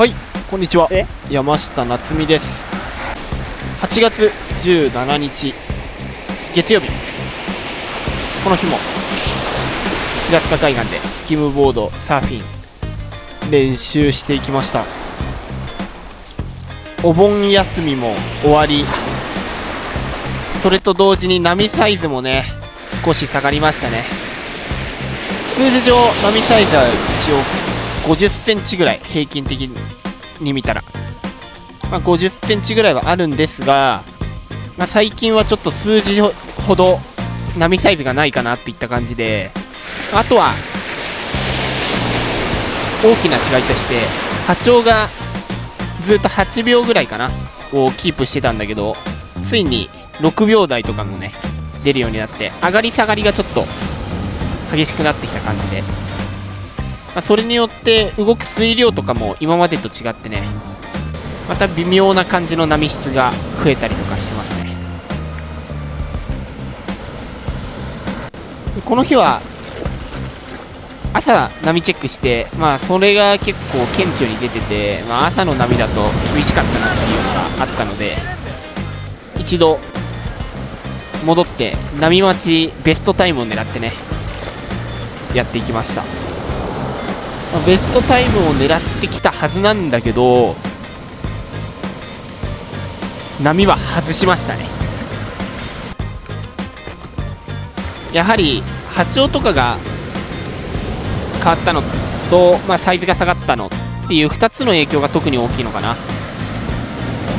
はい、こんにちは。山下夏美です。8月17日月曜日、この日も平塚海岸でスキムボード、サーフィン練習していきました。お盆休みも終わり、それと同時に波サイズもね少し下がりましたね。数字上波サイズは一応50センチぐらい、平均的に見たら、50センチぐらいはあるんですが、最近はちょっと数字ほど波サイズがないかなっていった感じで、あとは大きな違いとして波長がずっと8秒ぐらいかなをキープしてたんだけど、ついに6秒台とかもね出るようになって、上がり下がりがちょっと激しくなってきた感じで、それによって動く水量とかも今までと違ってね、また微妙な感じの波質が増えたりとかしてますね。この日は朝波チェックして、それが結構顕著に出てて、朝の波だと厳しかったなっていうのがあったので、一度戻って波待ちベストタイムを狙ってねやっていきました。ベストタイムを狙ってきたはずなんだけど、波は外しましたね。やはり波長とかが変わったのと、サイズが下がったのっていう2つの影響が特に大きいのかな。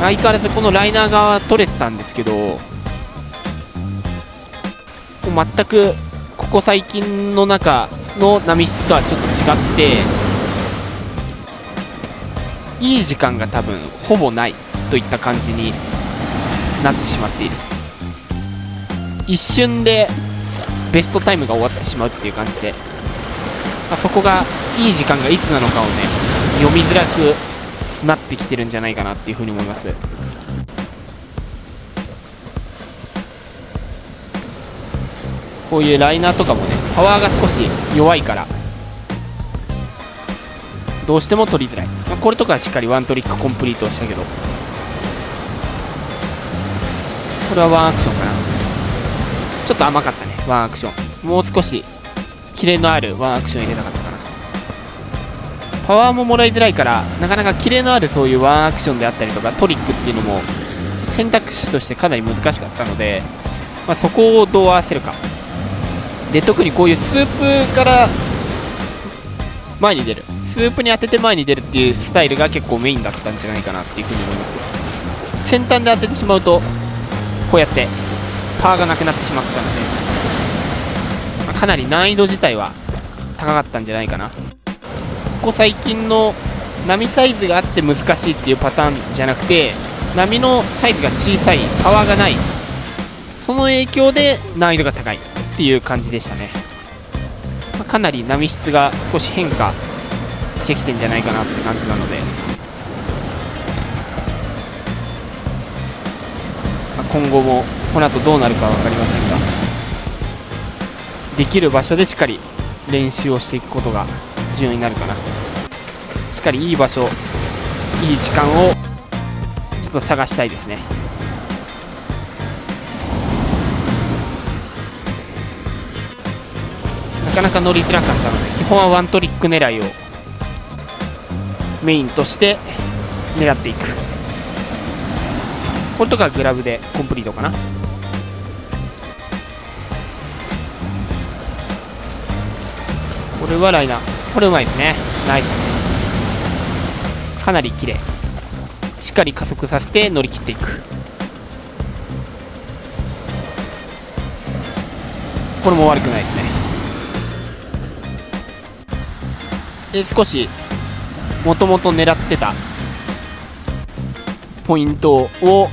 相変わらずこのライナー側は取れてたんですけど、全くここ最近の中の波質とはちょっと違って、いい時間が多分ほぼないといった感じになってしまっている。一瞬でベストタイムが終わってしまうっていう感じで、そこがいい時間がいつなのかをね読みづらくなってきてるんじゃないかなっていうふうに思います。こういうライナーとかもねパワーが少し弱いからどうしても取りづらい。これとかはしっかりワントリックコンプリートをしたけど、これはワンアクションかな。ちょっと甘かったね、ワンアクション。もう少しキレのあるワンアクション入れたかったかな。パワーももらいづらいから、なかなかキレのあるそういうワンアクションであったりとかトリックっていうのも選択肢としてかなり難しかったので、そこをどう合わせるかで、特にこういうスープから前に出る、スープに当てて前に出るっていうスタイルが結構メインだったんじゃないかなっていうふうに思います。先端で当ててしまうとこうやってパワーがなくなってしまったので、かなり難易度自体は高かったんじゃないかな。ここ最近の波サイズがあって難しいっていうパターンじゃなくて、波のサイズが小さい、パワーがない、その影響で難易度が高いっていう感じでしたね。かなり波質が少し変化してきてんじゃないかなって感じなので、今後もこの後どうなるかは分かりませんが、できる場所でしっかり練習をしていくことが重要になるかな。しっかりいい場所、いい時間をちょっと探したいですね。なかなか乗りづらかったので、基本はワントリック狙いをメインとして狙っていく。これとかグラブでコンプリートかな。これはライナー、これうまいですね。ナイス、かなり綺麗。しっかり加速させて乗り切っていく。これも悪くないですね。少しもともと狙ってたポイントを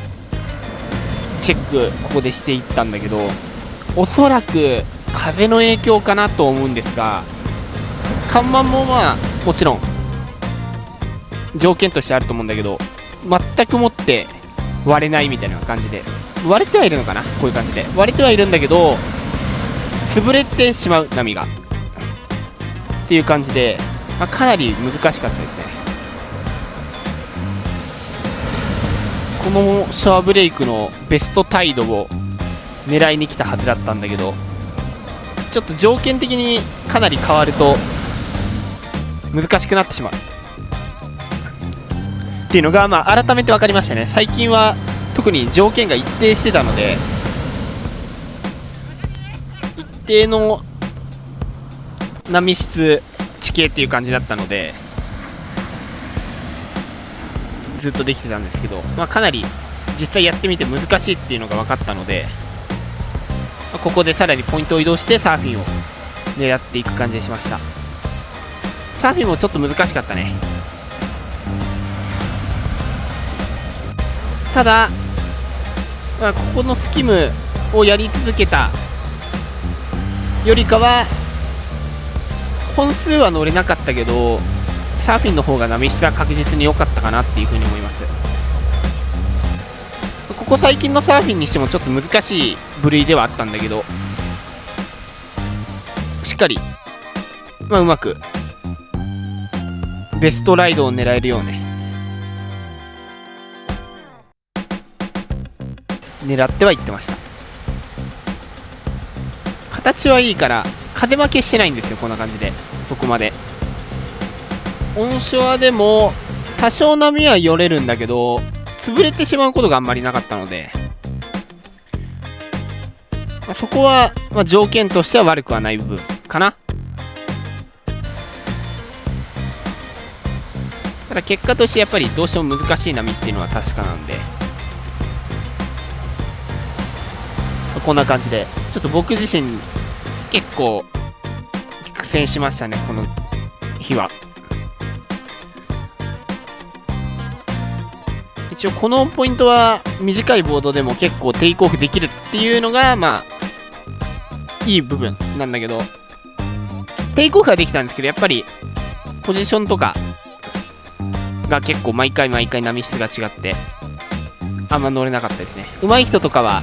チェックここでしていったんだけど、おそらく風の影響かなと思うんですが、看板もまあもちろん条件としてあると思うんだけど、全くもって割れないみたいな感じで、割れてはいるのかな、こういう感じで割れてはいるんだけど潰れてしまう、波がっていう感じで、かなり難しかったですね。このシャワーブレイクのベストタイドを狙いに来たはずだったんだけど、ちょっと条件的にかなり変わると難しくなってしまうっていうのが、改めて分かりましたね。最近は特に条件が一定してたので、一定の波質地形っていう感じだったのでずっとできてたんですけど、かなり実際やってみて難しいっていうのが分かったので、ここでさらにポイントを移動してサーフィンを狙っていく感じにしました。サーフィンもちょっと難しかったね。ただ、ここのスキムをやり続けたよりかは、本数は乗れなかったけどサーフィンの方が波質は確実に良かったかなっていうふうに思います。ここ最近のサーフィンにしてもちょっと難しい部類ではあったんだけど、しっかり、うまくベストライドを狙えるようね狙ってはいってました。形はいいから風負けしてないんですよ、こんな感じで。そこまでオンショアでも多少波はよれるんだけど潰れてしまうことがあんまりなかったので、そこは、条件としては悪くはない部分かな。ただ結果としてやっぱりどうしても難しい波っていうのは確かなんで、こんな感じでちょっと僕自身結構苦戦しましたね、この日は。一応このポイントは短いボードでも結構テイクオフできるっていうのがいい部分なんだけど、テイクオフはできたんですけど、やっぱりポジションとかが結構毎回波質が違ってあんま乗れなかったですね。上手い人とかは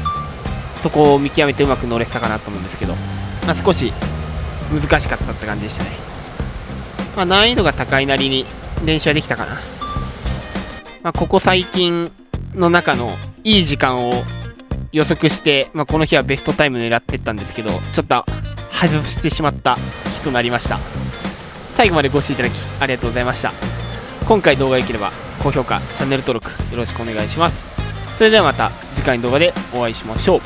そこを見極めてうまく乗れてたかなと思うんですけど、少し難しかったって感じでしたね。難易度が高いなりに練習はできたかな。ここ最近の中のいい時間を予測して、この日はベストタイム狙ってったんですけど、ちょっと外してしまった日となりました。最後までご視聴いただきありがとうございました。今回動画が良ければ高評価、チャンネル登録よろしくお願いします。それではまた次回の動画でお会いしましょう。